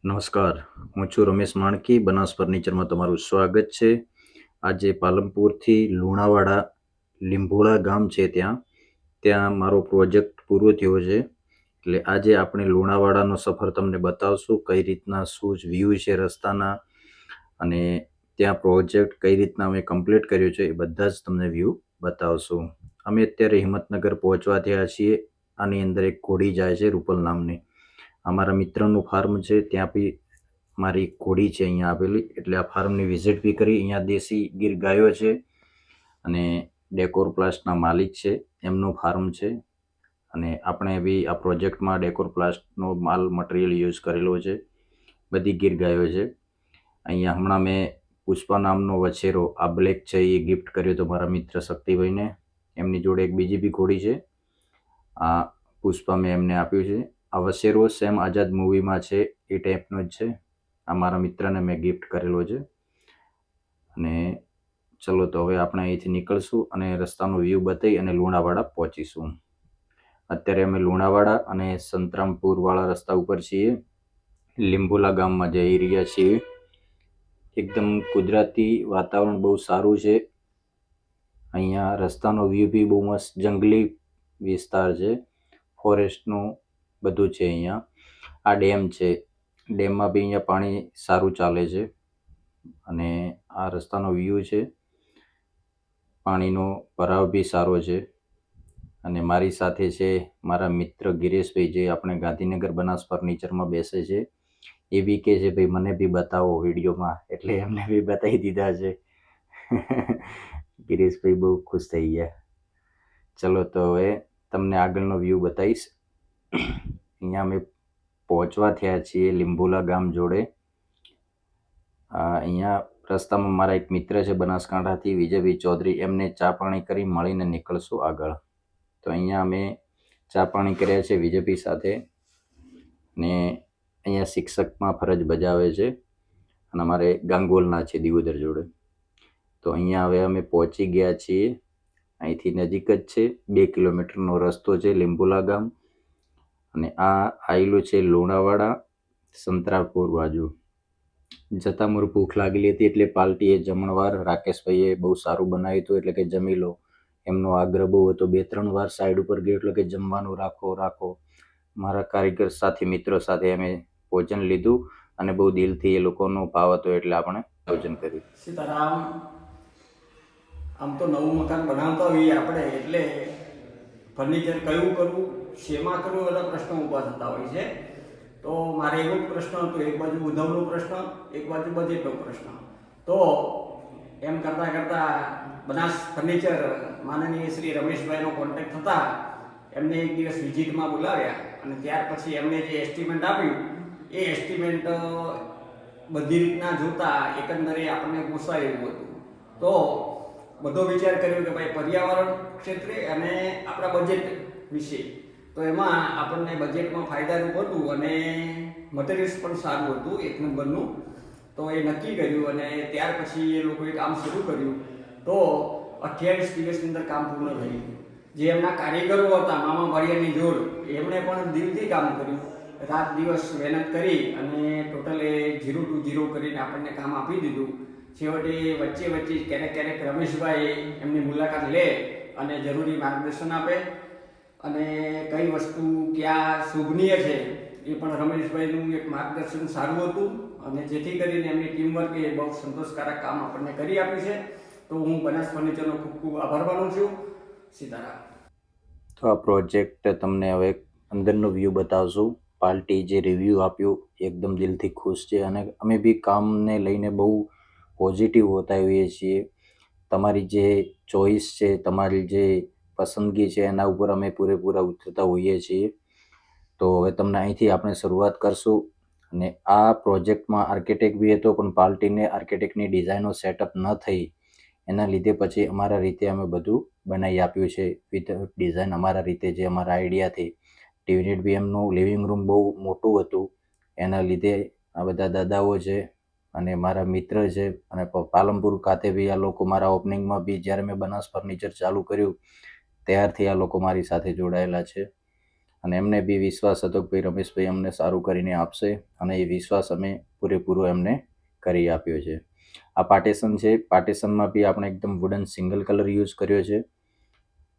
નમસ્કાર, હું છું રમેશ માણકી. બનાસ ફર્નિચરમાં તમારું સ્વાગત છે. આજે પાલનપુરથી લુણાવાડા લીંભોળા ગામ છે ત્યાં મારો પ્રોજેક્ટ પૂરો થયો છે. એટલે આજે આપણે લુણાવાડાનો સફર તમને બતાવશું, કઈ રીતના શું જ વ્યૂ છે રસ્તાના, અને ત્યાં પ્રોજેક્ટ કઈ રીતના અમે કમ્પ્લીટ કર્યો છે એ બધા જ તમને વ્યૂ બતાવશું. અમે અત્યારે હિંમતનગર પહોંચવા થયા છીએ. આની અંદર એક ઘોડી જાય છે રૂપલ નામની. અમારા મિત્રનું ફાર્મ છે, ત્યાં બી મારી ઘોડી છે અહીંયા આવેલી, એટલે આ ફાર્મની વિઝિટ બી કરી. અહીંયા દેશી ગીર ગાયો છે અને ડેકોર પ્લાસ્ટના માલિક છે, એમનું ફાર્મ છે. અને આપણે બી આ પ્રોજેક્ટમાં ડેકોર પ્લાસ્ટનો માલ મટીરિયલ યુઝ કરેલો છે. બધી ગીર ગાયો છે. અહીંયા હમણાં મેં પુષ્પા નામનો વછેરો, આ બ્લેક છે, એ ગિફ્ટ કર્યો હતો મારા મિત્ર શક્તિભાઈને. એમની જોડે એક બીજી બી ઘોડી છે, આ પુષ્પા મેં એમને આપ્યું છે. આ વછેરો સેમ આઝાદ મૂવીમાં છે એ ટાઈપનો જ છે. આ મારા મિત્રને મેં ગિફ્ટ કરેલો છે. અને ચલો તો હવે આપણે અહીંથી નીકળશું અને રસ્તાનો વ્યૂ બતાવી અને લુણાવાડા પહોંચીશું. અત્યારે અમે લુણાવાડા અને સંતરામપુરવાળા રસ્તા ઉપર છીએ. લીંબોલા ગામમાં જઈ રહ્યા છીએ. એકદમ કુદરતી વાતાવરણ બહુ સારું છે. અહીંયા રસ્તાનો વ્યૂ બી બહુ મસ્ત જંગલી વિસ્તાર છે, ફોરેસ્ટનું બધું છે અહીંયા. આ ડેમ છે, ડેમમાં બી અહીંયા પાણી સારું ચાલે છે. અને આ રસ્તાનો વ્યૂ છે, પાણીનો ભરાવ બી સારો છે. અને મારી સાથે છે મારા મિત્ર ગિરેશભાઈ, જે આપણે ગાંધીનગર બનાસ ફર્નિચરમાં બેસે છે. એ બી કહે છે ભાઈ મને બી બતાવો વિડીયોમાં, એટલે એમને બી બતાવી દીધા છે. ગિરેશભાઈ બહુ ખુશ થઈ ગયા. ચલો તો હવે તમને આગળનો વ્યૂ બતાવીશ. અહીંયા અમે પહોંચવા થયા છીએ લીંબોલા ગામ જોડે. અહીંયા રસ્તામાં મારા એક મિત્ર છે બનાસકાંઠાથી, વિજયભાઈ ચૌધરી, એમને ચા પાણી કરી મળીને નીકળશું આગળ. તો અહીંયા અમે ચા પાણી કર્યા છે વિજયભાઈ સાથે, ને અહીંયા શિક્ષકમાં ફરજ બજાવે છે અને અમારે ગાંગોલના છે દિયોદર જોડે. તો અહીંયા હવે અમે પહોંચી ગયા છીએ. અહીંથી નજીક જ છે, 2 કિલોમીટરનો રસ્તો છે લીંબોલા ગામ. અને આ આવેલું છે લુણાવાડા સંતરામપુર બાજુ. જતા મોર ભૂખ લાગેલી હતી, એટલે પાર્ટીએ જમણવાર રાકેશભાઈએ બહુ સારું બનાવ્યું હતું, એટલે કે જમી લો. એમનો આગ્રહ બહુ હતો. 2-3 વાર સાઈડ ઉપર ગયો એટલે કે જમવાનું રાખો. મારા કારીગર સાથે, મિત્રો સાથે અમે ભોજન લીધું અને બહુ દિલથી એ લોકોનો ભાવ હતો એટલે આપણે ભોજન કર્યું. સીતારામ. આમ તો નવું મકાન બનાવતા હોઈએ આપણે, એટલે ફર્નિચર કયું કરવું, શેમાં કરવું, બધા પ્રશ્નો ઊભા થતા હોય છે. તો મારે એવો જ પ્રશ્ન હતો, એક બાજુ ઉધવનો પ્રશ્ન, એક બાજુ બજેટનો પ્રશ્ન. તો એમ કરતાં બનાસ ફર્નિચર માનનીય શ્રી રમેશભાઈનો કોન્ટેક્ટ થતાં એમને એક દિવસ વિઝિટમાં બોલાવ્યા, અને ત્યાર પછી એમને જે એસ્ટિમેટ આપ્યું એ એસ્ટિમેટ બધી રીતના જોતા એકંદરે આપણને પોસાય એવું હતું. તો બધો વિચાર કર્યો કે ભાઈ પર્યાવરણ ક્ષેત્રે અને આપણા બજેટ વિશે, તો એમાં આપણને બજેટમાં ફાયદારૂપ હતું અને મટીરિયલ્સ પણ સારું હતું, 1 નંબરનું. તો એ નક્કી કર્યું અને ત્યાર પછી એ લોકોએ કામ શરૂ કર્યું. તો 28 દિવસની અંદર કામ પૂર્ણ થયું. જે એમના કારીગરો હતા મામા ભાડિયાની જોડ, એમણે પણ દિલથી કામ કર્યું, રાત દિવસ મહેનત કરી અને ટોટલે 0 to 0 કરીને આપણને કામ આપી દીધું. છેવટે વચ્ચે ક્યારેક રમેશભાઈ એમની મુલાકાત લે અને જરૂરી માર્ગદર્શન આપે, અને કઈ વસ્તુ ક્યાં શોભનીય છે એ પણ રમેશભાઈનું એક માર્ગદર્શન સારું હતું, અને જેથી કરીને એમની ટીમવર્કે બહુ સંતોષકારક કામ આપણને કરી આપ્યું છે. તો હું બનાસ ફર્નિચરનો ખૂબ ખૂબ આભાર માનું છું. સીતારામ. તો આ પ્રોજેક્ટ તમને હવે અંદરનો વ્યૂ બતાવશું. પાર્ટી જે રિવ્યૂ આપ્યું એકદમ દિલથી ખુશ છે, અને અમે બી કામને લઈને બહુ પોઝિટિવ હોતા હોઈએ છીએ. તમારી જે ચોઈસ છે, તમારી જે પસંદગી છે, એના ઉપર અમે પૂરેપૂરા ઉતરતા હોઈએ છીએ. તો હવે તમને અહીંથી આપણે શરૂઆત કરશું. અને આ પ્રોજેક્ટમાં આર્કિટેક્ટ બી હતો, પણ પાર્ટીને આર્કિટેક્ટની ડિઝાઇનો સેટઅપ ન થઈ, એના લીધે પછી અમારા રીતે અમે બધું બનાવી આપ્યું છે વિથ ડિઝાઇન અમારા રીતે, જે અમારા આઈડિયાથી. ટીવી બી એમનું લિવિંગ રૂમ બહુ મોટું હતું, એના લીધે આ બધા દાદાઓ છે અને મારા મિત્ર છે. અને પાલનપુર ખાતે બી આ લોકો મારા ઓપનિંગમાં બી, જ્યારે મેં બનાસ ફર્નિચર ચાલુ કર્યું ત્યારથી આ લોકો મારી સાથે જોડાયેલા છે. અને એમને બી વિશ્વાસ હતો કે ભાઈ રમેશભાઈ અમને સારું કરીને આપશે, અને એ વિશ્વાસ અમે પૂરેપૂરો એમને કરી આપ્યો છે. આ પાર્ટીશન છે. પાર્ટીશનમાં બી આપણે એકદમ વુડન સિંગલ કલર યુઝ કર્યો છે,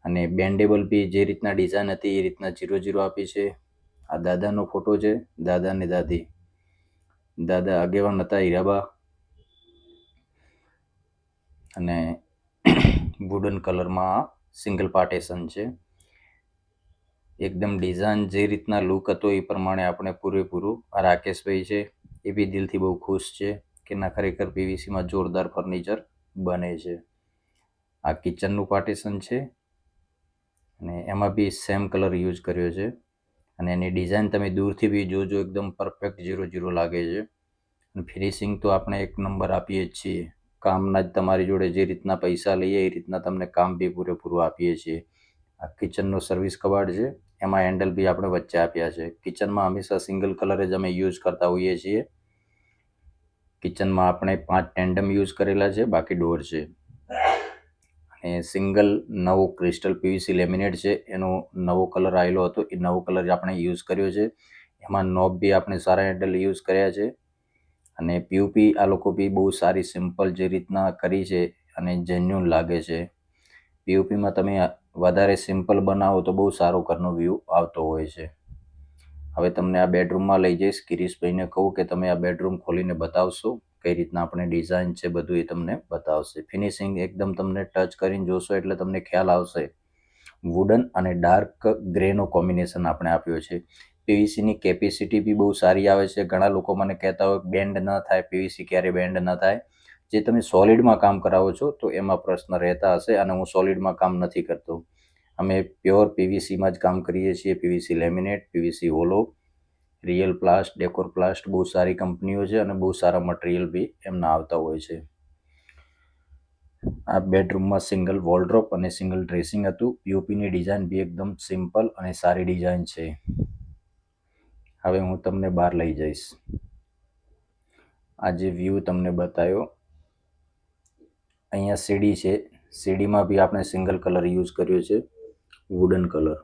અને બેન્ડેબલ બી જે રીતના ડિઝાઇન હતી એ રીતના 0-0 આપી છે. આ દાદાનો ફોટો છે, દાદા ને દાદી. દાદા આગેવાન હતા હીરાબા, અને વુડન કલરમાં સિંગલ પાર્ટીશન છે. એકદમ ડિઝાઇન જે રીતના લુક હતો એ પ્રમાણે આપણે પૂરેપૂરું. આ રાકેશભાઈ છે, એ બી દિલથી બહુ ખુશ છે કે ના ખરેખર પીવીસીમાં જોરદાર ફર્નિચર બને છે. આ કિચનનું પાર્ટીશન છે, અને એમાં બી સેમ કલર યુઝ કર્યો છે, અને એની ડિઝાઇન તમે દૂરથી બી જોજો, એકદમ પરફેક્ટ 0-0 લાગે છે. અને ફિનિશિંગ તો આપણે એક નંબર આપીએ જ છીએ. કામના જ તમારી જોડે જે રીતના પૈસા લઈએ એ રીતના તમને કામ બી પૂરેપૂરું આપીએ છીએ. આ કિચનનો સર્વિસ કબાટ છે, એમાં હેન્ડલ બી આપણે વચ્ચે આપ્યા છે. કિચનમાં હંમેશા સિંગલ કલર જ અમે યુઝ કરતા હોઈએ છીએ. કિચનમાં આપણે 5 ટેન્ડમ યુઝ કરેલા છે, બાકી ડોર છે. અને સિંગલ નવો ક્રિસ્ટલ પીવીસી લેમિનેટ છે, એનો નવો કલર આવેલો હતો, એ નવો કલર આપણે યુઝ કર્યો છે. એમાં નોબ બી આપણે સારા હેન્ડલ યુઝ કર્યા છે, અને પીઓપી આ લોકો બી બહુ સારી સિમ્પલ જે રીતના કરી છે, અને જેન્યુન લાગે છે. પીઓપીમાં તમે વધારે સિમ્પલ બનાવો તો બહુ સારો ઘરનો વ્યૂ આવતો હોય છે. હવે તમને આ બેડરૂમમાં લઈ જઈશ. ગિરીશભાઈને કહું કે તમે આ બેડરૂમ ખોલીને બતાવશો કઈ રીતના આપણે ડિઝાઇન છે, બધું એ તમને બતાવશે. ફિનિશિંગ એકદમ તમને ટચ કરીને જોશો એટલે તમને ખ્યાલ આવશે. વુડન અને ડાર્ક ગ્રેનો કોમ્બિનેશન આપણે આપ્યો છે. પીવીસીની કેપેસિટી બી બહુ સારી આવે છે. ઘણા લોકો મને કહેતા હોય બેન્ડ ન થાય, પીવીસી ક્યારે બેન્ડ ન થાય. જે તમે સોલિડમાં કામ કરાવો છો તો એમાં પ્રશ્ન રહેતા હશે, અને હું સોલિડમાં કામ નથી કરતો. અમે પ્યોર પીવીસીમાં જ કામ કરીએ છીએ. PVC laminate, PVC hollow, Real Plast, Decor Plast, બહુ સારી કંપનીઓ છે, અને બહુ સારા મટીરિયલ બી એમના આવતા હોય છે. આ બેડરૂમમાં સિંગલ વોલડ્રોપ અને સિંગલ ડ્રેસિંગ હતું. પીઓપીની ડિઝાઇન બી એકદમ સિમ્પલ અને સારી ડિઝાઇન છે. હવે હું તમને બહાર લઈ જઈશ. આ જે વ્યૂ તમને બતાવ્યો, અહીંયા સીડી છે. સીડીમાં બી આપણે સિંગલ કલર યુઝ કર્યો છે, વુડન કલર.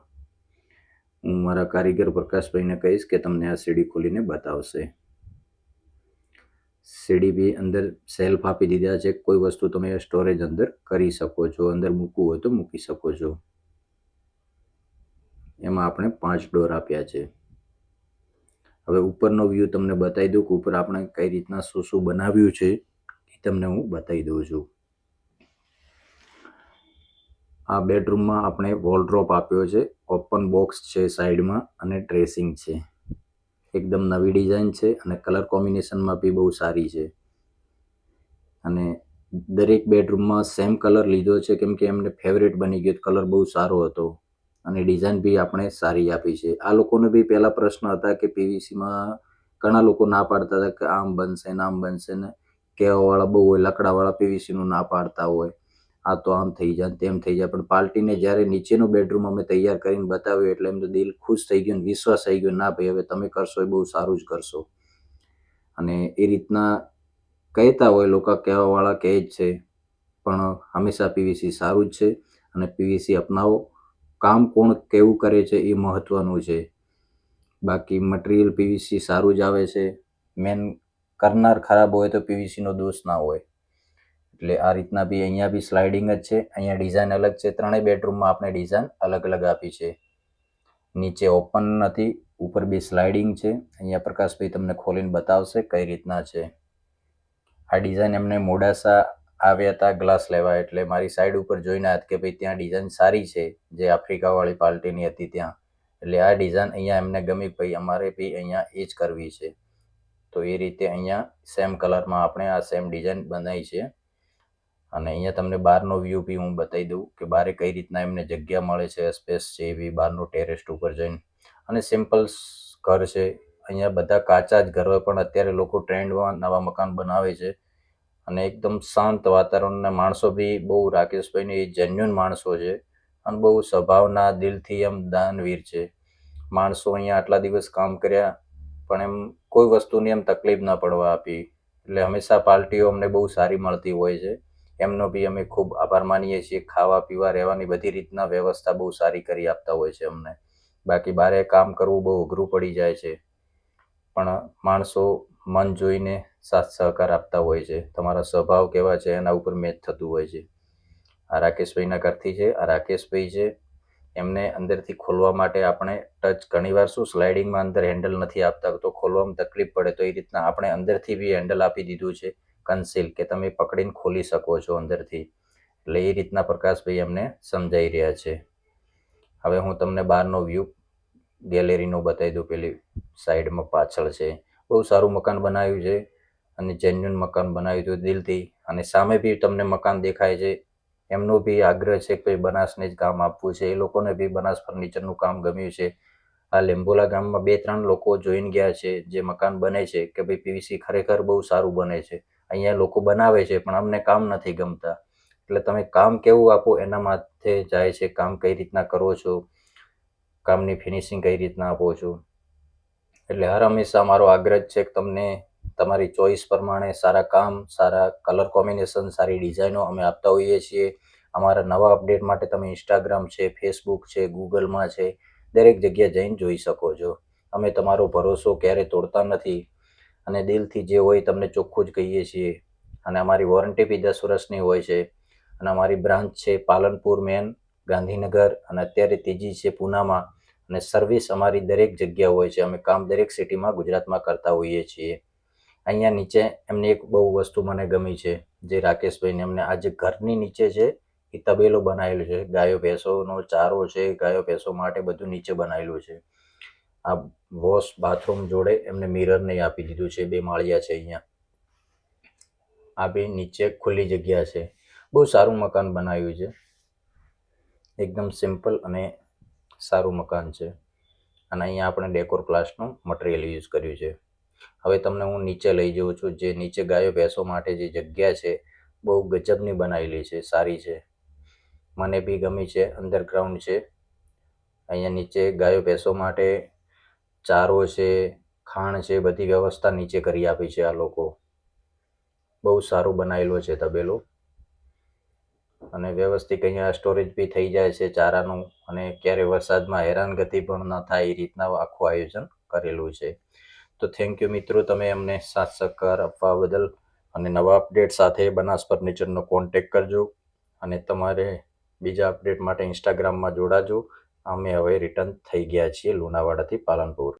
હું મારા કારીગર પ્રકાશભાઈને કહીશ કે તમને આ સીડી ખોલીને બતાવશે. સીડી બી અંદર સેલ્ફ આપી દીધા છે. કોઈ વસ્તુ તમે સ્ટોરેજ અંદર કરી શકો છો, અંદર મૂકવું હોય તો મૂકી શકો છો. એમાં આપણે 5 ડોર આપ્યા છે. હવે ઉપરનો વ્યૂ તમને બતાવી દઉં કે ઉપર આપણે કઈ રીતના શું શું બનાવ્યું છે એ તમને હું બતાવી દઉં છું. આ બેડરૂમમાં આપણે વોલડ્રોપ આપ્યો છે, ઓપન બોક્સ છે સાઈડમાં, અને ડ્રેસિંગ છે. એકદમ નવી ડિઝાઇન છે, અને કલર કોમ્બિનેશનમાં બી બહુ સારી છે. અને દરેક બેડરૂમમાં સેમ કલર લીધો છે, કેમ કે એમને ફેવરેટ બની ગયો. કલર બહુ સારો હતો, અને ડિઝાઇન બી આપણે સારી આપી છે. આ લોકોને બી પહેલા પ્રશ્ન હતા કે પીવીસીમાં ઘણા લોકો ના પાડતા હતા કે આમ બનશે ને આમ બનશે ને, કહેવાવાળા બહુ હોય, લકડાવાળા પીવીસીનું ના પાડતા હોય, આ તો આમ થઈ જાય તેમ થઈ જાય. પણ પાર્ટીને જ્યારે નીચેનો બેડરૂમ અમે તૈયાર કરીને બતાવ્યો એટલે એમનું દિલ ખુશ થઈ ગયું, વિશ્વાસ થઈ ગયો, ના ભાઈ હવે તમે કરશો એ બહુ સારું જ કરશો. અને એ રીતના કહેતા હોય લોકો, કહેવાવાળા કહે જ છે, પણ હંમેશા પીવીસી સારું જ છે. અને પીવીસી અપનાવો. કામ કોણ કેવું કરે છે એ મહત્વનું છે, બાકી મટીરિયલ પીવીસી સારું જ આવે છે. મેન કરનાર ખરાબ હોય તો પીવીસીનો દોષ ના હોય. એટલે આ રીતના બી અહીંયા બી સ્લાઇડિંગ જ છે. અહીંયા ડિઝાઇન અલગ છે. ત્રણેય બેડરૂમમાં આપણે ડિઝાઇન અલગ અલગ આપી છે. નીચે ઓપન નથી, ઉપર બી સ્લાઇડિંગ છે. અહીંયા પ્રકાશભાઈ તમને ખોલીને બતાવશે કઈ રીતના છે. આ ડિઝાઇન એમને મોડાસા આવ્યા હતા ગ્લાસ લેવા, એટલે મારી સાઈડ ઉપર જોઈને આવ્યા કે ભાઈ ત્યાં ડિઝાઇન સારી છે, જે આફ્રિકાવાળી પાર્ટીની હતી ત્યાં. એટલે આ ડિઝાઇન અહીંયા એમને ગમી, ભાઈ અમારે બી અહીંયા એ જ કરવી છે. તો એ રીતે અહીંયા સેમ કલરમાં આપણે આ સેમ ડિઝાઇન બનાવી છે. અને અહીંયા તમને બહારનો વ્યૂ બી હું બતાવી દઉં કે બહાર કઈ રીતના એમને જગ્યા મળે છે, સ્પેસ છે એવી બહારનો ટેરેસ ઉપર જઈને. અને સિમ્પલ ઘર છે. અહીંયા બધા કાચા જ ઘર હોય, પણ અત્યારે લોકો ટ્રેન્ડમાં નવા મકાન બનાવે છે, અને એકદમ શાંત વાતાવરણના માણસો બી બહુ, રાકેશભાઈને એ જેન્યુન માણસો છે, અને બહુ સ્વભાવના દિલથી એમ દાનવીર છે. માણસો અહીંયા આટલા દિવસ કામ કર્યા પણ એમ કોઈ વસ્તુની એમ તકલીફ ના પડવા આપી. એટલે હંમેશા પાર્ટીઓ અમને બહુ સારી મળતી હોય છે. એમનો બી અમે ખૂબ આભાર માનીએ છીએ. ખાવા પીવા રહેવાની બધી રીતના વ્યવસ્થા બહુ સારી કરી આપતા હોય છે અમને. બાકી બારે કામ કરવું બહુ અઘરું પડી જાય છે, પણ માણસો મન જોઈને સાથ સહકાર આપતા હોય છે. તમારા સ્વભાવ કેવા છે એના ઉપર મેચ થતું હોય છે. આ રાકેશભાઈના ઘરથી છે. આ રાકેશભાઈ છે, એમને અંદરથી ખોલવા માટે આપણે ટચ ઘણીવાર શું સ્લાઇડિંગમાં અંદર હેન્ડલ નથી આપતા તો ખોલવામાં તકલીફ પડે, તો એ રીતના આપણે અંદરથી બી હેન્ડલ આપી દીધું છે કન્સીલ, કે તમે પકડીને ખોલી શકો છો અંદરથી. એટલે એ રીતના પ્રકાશભાઈ એમને સમજાઈ રહ્યા છે. હવે હું તમને બહારનો વ્યૂ ગેલેરીનો બતાવી દઉં. પેલી સાઈડમાં પાછળ છે, બહુ સારું મકાન બનાવ્યું છે અને જેન્યુન મકાન બનાવ્યું છે દિલથી. અને સામે બી તમને મકાન દેખાય છે. એમનો બી આગ્રહ છે કે બનાસને જ કામ આપવું છે. એ લોકોને બી બનાસ ફર્નિચરનું કામ ગમ્યું છે. આ લીંબોલા ગામમાં 2-3 લોકો જોઈને ગયા છે જે મકાન બને છે કે ભાઈ પીવીસી ખરેખર બહુ સારું બને છે. અહીંયા લોકો બનાવે છે પણ અમને કામ નથી ગમતા. એટલે તમે કામ કેવું આપો એના માથે જાય છે, કામ કઈ રીતના કરો છો, કામની ફિનિશિંગ કઈ રીતના આપો છો. એટલે હર હંમેશા મારો આગ્રહ છે કે તમને તમારી ચોઈસ પ્રમાણે સારા કામ, સારા કલર કોમ્બિનેશન, સારી ડિઝાઇનો અમે આપતા હોઈએ છીએ. અમારા નવા અપડેટ માટે તમે ઇન્સ્ટાગ્રામ છે, ફેસબુક છે, ગૂગલમાં છે, દરેક જગ્યાએ જઈને જોઈ શકો છો. અમે તમારો ભરોસો ક્યારે તોડતા નથી અને દિલથી જે હોય તમને ચોખ્ખું જ કહીએ છીએ. અને અમારી વોરંટી બી 10 વર્ષની હોય છે. અને અમારી બ્રાન્ચ છે પાલનપુર મેન, ગાંધીનગર, અને અત્યારે ત્રીજી છે પૂનામાં. અને સર્વિસ અમારી દરેક જગ્યા હોય છે. અમે કામ દરેક સિટીમાં ગુજરાતમાં કરતા હોઈએ છીએ. અહીંયા નીચે એમની એક બહુ વસ્તુ મને ગમી છે, જે રાકેશભાઈને એમને આ જે ઘરની નીચે છે એ તબેલો બનાવેલું છે. ગાયો ભેંસોનો ચારો છે, ગાયો ભેંસો માટે બધું નીચે બનાવેલું છે. આ વોશ બાથરૂમ જોડે એમને મિરર નહીં આપી દીધું છે. 2 માળિયા છે અહીંયા. આ બી નીચે ખુલ્લી જગ્યા છે. બહુ સારું મકાન બનાવ્યું છે. એકદમ સિમ્પલ અને સારું મકાન છે. અને અહીંયા આપણે ડેકોર પ્લાસ્ટનું મટીરિયલ યુઝ કર્યું છે. હવે તમને હું નીચે લઈ જઉં છું. જે નીચે ગાયો ભેંસો માટે જે જગ્યા છે બહુ ગજબની બનાવેલી છે, સારી છે, મને બી ગમી છે. અંડરગ્રાઉન્ડ છે. અહીંયા નીચે ગાયો ભેંસો માટે ચારો છે, ખાણ છે, બધી વ્યવસ્થા નીચે કરી આપી છે આ લોકો. બહુ સારું બનાવેલો છે તબેલો. અને વ્યવસ્થિત અહીંયા સ્ટોરેજ બી થઈ જાય છે ચારાનું, અને ક્યારે વરસાદમાં હેરાનગતિ પણ ન થાય એ રીતના આખું આયોજન કરેલું છે. તો થેન્ક યુ મિત્રો, તમે અમને સાથ સહકાર આપવા બદલ. અને નવા અપડેટ સાથે બનાસ ફર્નિચરનો કોન્ટેક્ટ કરજો. અને તમારે બીજા અપડેટ માટે ઇન્સ્ટાગ્રામમાં જોડાજો. અમે હવે રિટર્ન થઈ ગયા છીએ લુણાવાડાથી પાલનપુર.